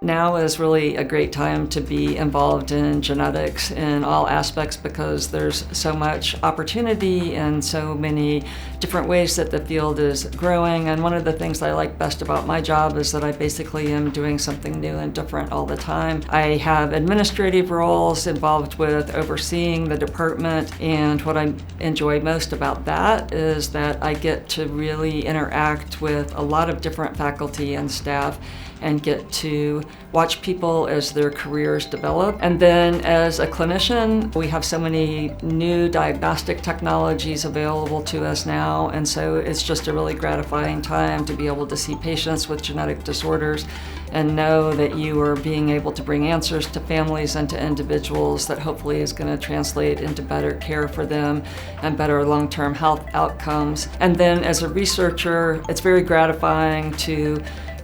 Now is really a great time to be involved in genetics in all aspects because there's so much opportunity and so many different ways that the field is growing. And one of the things that I like best about my job is that I basically am doing something new and different all the time. I have administrative roles involved with overseeing the department, and what I enjoy most about that is that I get to really interact with a lot of different faculty and staff and get to watch people as their careers develop. And then as a clinician, we have so many new diagnostic technologies available to us now, and so it's just a really gratifying time to be able to see patients with genetic disorders and know that you are being able to bring answers to families and to individuals that hopefully is going to translate into better care for them and better long-term health outcomes. And then as a researcher, it's very gratifying to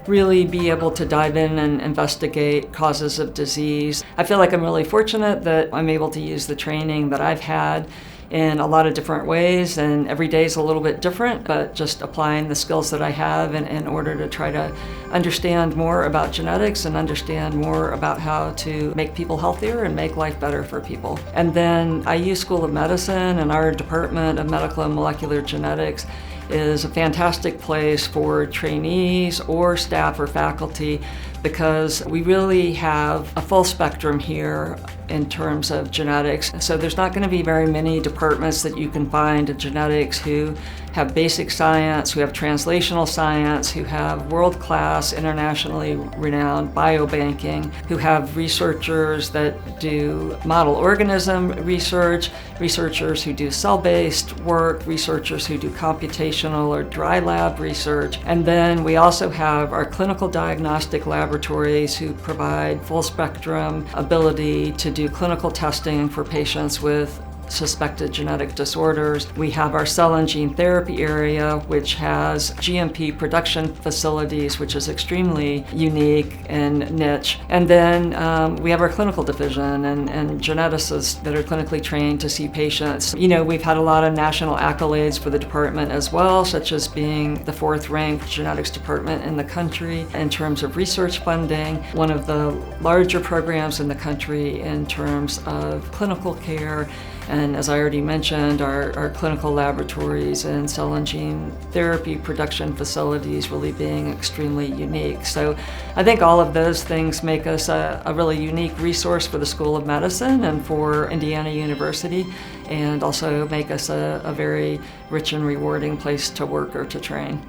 really be able to dive in and investigate causes of disease. I feel like I'm really fortunate that I'm able to use the training that I've had in a lot of different ways, and every day is a little bit different, but just applying the skills that I have in order to try to understand more about genetics and understand more about how to make people healthier and make life better for people. And then IU School of Medicine and our Department of Medical and Molecular Genetics is a fantastic place for trainees or staff or faculty because we really have a full spectrum here in terms of genetics. So there's not going to be very many departments that you can find in genetics who have basic science, who have translational science, who have world-class, internationally renowned biobanking, who have researchers that do model organism research, researchers who do cell-based work, researchers who do computational or dry lab research. And then we also have our clinical diagnostic laboratories who provide full spectrum ability to do clinical testing for patients with suspected genetic disorders. We have our cell and gene therapy area, which has GMP production facilities, which is extremely unique and niche. And then we have our clinical division and geneticists that are clinically trained to see patients. You know, we've had a lot of national accolades for the department as well, such as being the 4th ranked genetics department in the country in terms of research funding, one of the larger programs in the country in terms of clinical care, and as I already mentioned, our clinical laboratories and cell and gene therapy production facilities really being extremely unique. So I think all of those things make us a really unique resource for the School of Medicine and for Indiana University, and also make us a very rich and rewarding place to work or to train.